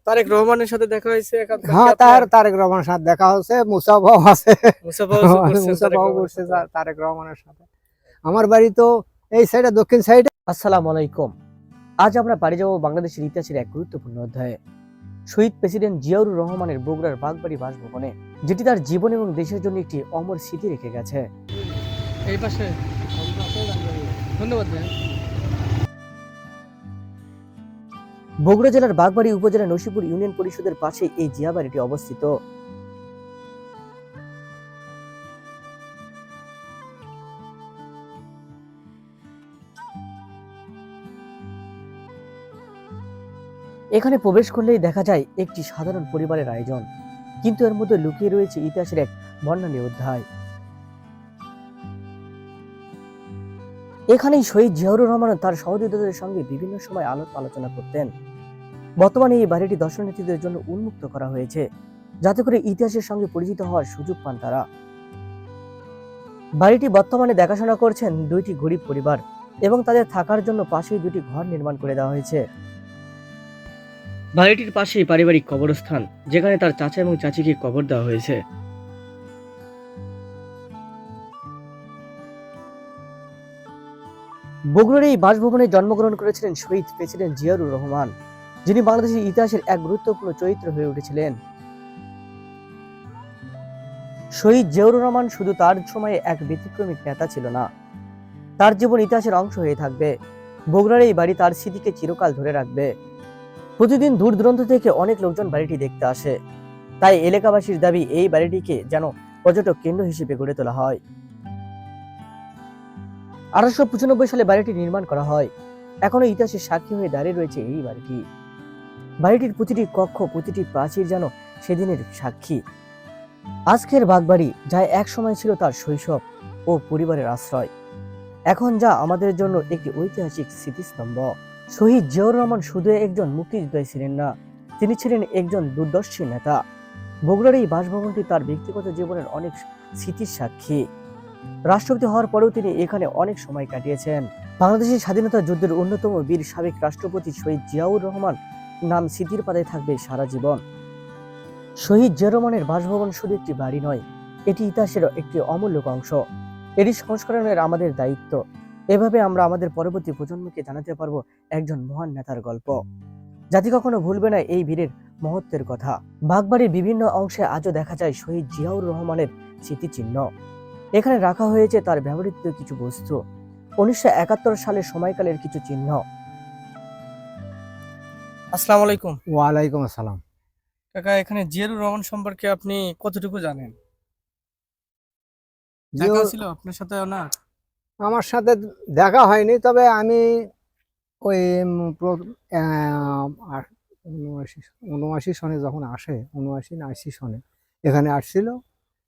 তারেক রহমানের সাথে দেখা হয়েছে একান্তকে হ্যাঁ, আপনার? তারেক রহমানের সাথে দেখা হচ্ছে, মুসাফাও আছে, মুসাফাও করছেন তারেক মুসাফাও রহমানের করছে সাথে? তারেক রহমানের সাথে। আমার বাড়ি তো এই সাইডে, দক্ষিণ সাইডে। আসসালামু আলাইকুম। আজ আমরা পাড়ি যাব বাংলাদেশের ইতিহাসের এক গুরুত্বপূর্ণ অধ্যায়ে, শহীদ প্রেসিডেন্ট জিয়াউর রহমানের বগুড়ার বাগবাড়ি বাসভবনে, যেটি তার জীবন এবং দেশের জন্য একটি অমর স্মৃতি রেখে গেছে। এই পাশে। ধন্যবাদ ভাই। বগুড়া জেলার বাগবাড়ি উপজেলার নসিপুর ইউনিয়ন পরিষদের পাশে এই জিয়া বাড়িটি অবস্থিত। এখানে প্রবেশ করলেই দেখা যায় একটি সাধারণ পরিবারের আয়োজন, কিন্তু এর মধ্যে লুকিয়ে রয়েছে ইতিহাসের এক বর্ণালী অধ্যায়। এখানেই শহীদ জিয়াউর রহমান তার সহযোদ্ধাদের সঙ্গে বিভিন্ন সময় আলোচনা করতেন। বর্তমানে এই বাড়িটি দর্শনার্থীদের জন্য উন্মুক্ত করা হয়েছে, যাতে করে ইতিহাসের সঙ্গে পরিচিত হওয়ার সুযোগ পান তারা। বাড়িটি বর্তমানে দেখাশোনা করছেন দুইটি গরিব পরিবার এবং তাদের থাকার জন্য পাশেই দুটি ঘর নির্মাণ করে দেওয়া হয়েছে। বাড়িটির পাশেই পারিবারিক কবরস্থান, যেখানে তার চাচা এবং চাচিকে কবর দেওয়া হয়েছে। বগুড়ার এই বাসভবনে জন্মগ্রহণ করেছিলেন শহীদ প্রেসিডেন্ট জিয়াউর রহমান, যিনি বাংলাদেশের ইতিহাসের এক গুরুত্বপূর্ণ চরিত্র হয়ে উঠেছিলেন। শহীদ জিয়াউর রহমান শুধু তার সময়ে এক ব্যতিক্রমী নেতা ছিল না, তার জীবন ইতিহাসের অংশ হয়ে থাকবে। বগুড়ার এই বাড়ি তার স্মৃতিকে চিরকাল ধরে রাখবে। প্রতিদিন দূর দূরান্ত থেকে অনেক লোকজন বাড়িটি দেখতে আসে, তাই এলাকাবাসীর দাবি এই বাড়িটিকে যেন পর্যটক কেন্দ্র হিসেবে গড়ে তোলা হয়। 1895 সালে বাড়িটি নির্মাণ করা হয়। এখনো ইতিহাসের সাক্ষী হয়ে দাঁড়িয়ে রয়েছে এই বাড়িটি। বাড়িটির প্রতিটি কক্ষ, প্রতিটি প্রাচীর যেন সেদিনের সাক্ষী। আজকের বাগবাড়ি, যা এক সময় ছিল তার শৈশব ও পরিবারের আশ্রয়, এখন যা আমাদের জন্য একটি ঐতিহাসিক স্মৃতিস্তম্ভ। শহীদ জিয়াউর রহমান শুধু একজন মুক্তিযোদ্ধা ছিলেন না, তিনি ছিলেন একজন দূরদর্শী নেতা। বগুড়ার এই বাসভবনটি তার ব্যক্তিগত জীবনের অনেক স্মৃতির সাক্ষী। রাষ্ট্রপতি হওয়ার পরেও তিনি এখানে অনেক সময় কাটিয়েছেন। বাংলাদেশের স্বাধীনতা যুদ্ধের অন্যতম বীর সাবেক রাষ্ট্রপতি শহীদ জিয়াউর রহমান নাম স্মৃতির পাতায় থাকবে সারা জীবন। শহীদ জিয়াউর রহমানের বাসভবন শুধু একটি বাড়ি নয়, এটি ইতিহাসের একটি অমূল্য অংশ। এটি সংস্করণের আমাদের দায়িত্ব। এভাবে আমরা আমাদের পরবর্তী প্রজন্মকে জানাতে পারবো একজন মহান নেতার গল্প। জাতি কখনো ভুলবে না এই বীরের মহত্বের কথা। বাগবাড়ির বিভিন্ন অংশে আজও দেখা যায় শহীদ জিয়াউর রহমানের স্মৃতিচিহ্ন। এখানে রাখা হয়েছে তার ব্যবহৃত কিছু বস্তু, 1971 সালের সময়কালের কিছু চিহ্ন। আসসালামু আলাইকুম। ওয়ালাইকুম আসসালাম। কাকা, এখানে জিয়াউর রহমান সম্পর্কে আপনি কতটুকু জানেন? দেখা জিয়াউর ছিল আপনার সাথে না? আমার সাথে দেখা হয়নি, তবে আমি ওই 79 সনে যখন আসে, 79 না 80 সনে এখানে আসছিল,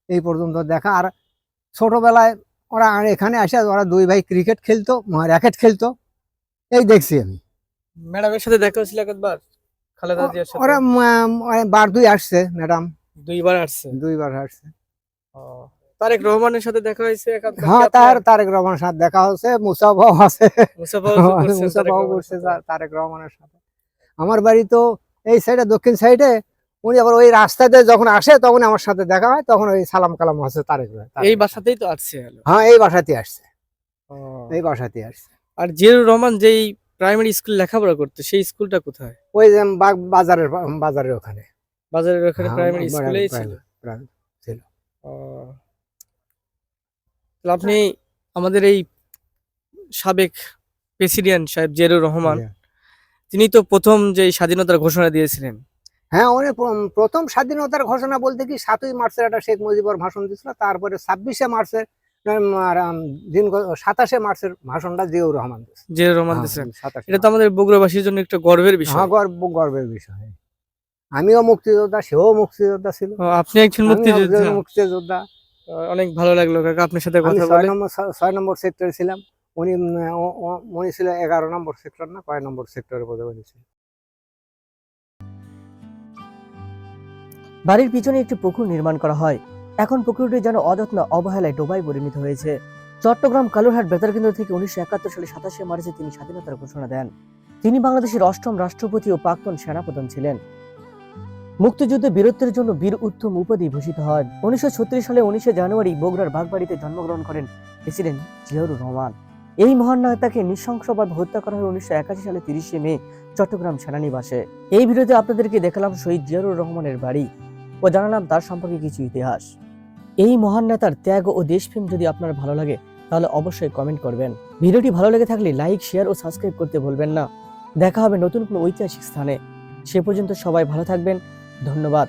এই পর্যন্ত দেখা। আর ছোটবেলায় ওরা এখানে আসে, ওরা দুই ভাই ক্রিকেট খেলতো, র্যাকেট খেলতো, এই দেখছি আমি। ম্যাডামের সাথে দেখা হয়েছিল একবার, খালেদা জিয়ার সাথে? ওরা বার দুই আসছে, ম্যাডাম দুইবার আসছে। দুইবার আসছে। ও, তারেক রহমানের সাথে দেখা হয়েছে একান্তকে হ্যাঁ, আপনার? তারেক রহমানের সাথে দেখা হচ্ছে, মুসাফাও আছে, মুসাফাও করছেন তারেক মুসাফাও রহমানের করছে সাথে? তারেক রহমানের সাথে। আমার বাড়ি তো এই সাইডে, দক্ষিণ সাইডে। উনি আবার ওই রাস্তাতে যখন আসে তখন আমার সাথে দেখা হয়, তখন ওই সালাম কালাম হচ্ছে এই বাসাতেই তো আসছে। হলো। হ্যাঁ, এই বাসাতে আসছে, ও, এই বাসাতে আসছে। আর জিয়াউর রহমান যেই প্রাইমারি স্কুল লেখাপড়া করতে, সেই স্কুলটা কোথায়? ওই যে বাজারের ওখানে, বাজারের ওখানে হ্যাঁ, প্রাইমারি স্কুলেই ছিল। ছিল। ও, তাহলে আপনি আমাদের এই সাবেক প্রেসিডেন্ট সাহেব জিয়াউর রহমান, তিনি তো প্রথম যে স্বাধীনতার ঘোষণা দিয়েছিলেন। হ্যাঁ, উনি প্রথম স্বাধীনতার ঘোষণা বলতে কি 7ই মার্চের একটা শেখ মুজিবুর ভাষণ দিয়েছিল, তারপরে 26শে মার্চের আর, দিন 27শে মার্চের ভাষণটা জিয়াউর রহমান দিয়েছে। জিয়াউর রহমান হ্যাঁ, দিয়েছেন। 27 এটা তো আমাদের বগুড়াবাসীর জন্য একটা গর্বের বিষয়। হ্যাঁ, গর্বের বিষয়। আমিও মুক্তিযোদ্ধা, সেও মুক্তিযোদ্ধা ছিল। ও, আপনি একজন মুক্তিযোদ্ধা। মুক্তিযোদ্ধা। অনেক ভালো লাগলো কাকা আপনার সাথে আমি কথা 6 বলে। নম্বর 6 নম্বর সেক্টরে ছিলাম। উনি উনি ছিল 11 নম্বর সেক্টর, না কয় নম্বর সেক্টরে বোধহয় ছিল। বাড়ির পিছনে একটি পুকুর নির্মাণ করা হয়। এখন পুকুরটি যেন অযত্ন অবহেলায় ডোবায় পরিণত হয়েছে। চট্টগ্রাম কালুরহাট বেতার কেন্দ্র থেকে 1971 সালে 27শে মার্চে তিনি স্বাধীনতার ঘোষণা দেন। তিনি বাংলাদেশের 8ম রাষ্ট্রপতি ও প্রাক্তন সেনাপ্রধান ছিলেন। মুক্তিযুদ্ধে বীরত্বের জন্য বীর উত্তম উপাধি ভূষিত হন। 1936 সালে 19 জানুয়ারি বগুড়ার বাগবাড়িতে জন্মগ্রহণ করেন প্রেসিডেন্ট জিয়াউর রহমান। এই মহান নেতাকে নৃশংসভাবে হত্যা করা হয় 1981 সালে 30 মে চট্টগ্রাম সেনানিবাসে। এই ভিডিওতে আপনাদেরকে দেখালাম শহীদ জিয়াউর রহমানের বাড়ি ও জানালাম তার সম্পর্কে কিছু ইতিহাস। এই মহান নেতার ত্যাগ ও দেশপ্রেম যদি আপনার ভালো লাগে তাহলে অবশ্যই কমেন্ট করবেন। ভিডিওটি ভালো লেগে থাকলে লাইক, শেয়ার ও সাবস্ক্রাইব করতে ভুলবেন না। দেখা হবে নতুন কোনো ঐতিহাসিক স্থানে। সে পর্যন্ত সবাই ভালো থাকবেন। ধন্যবাদ।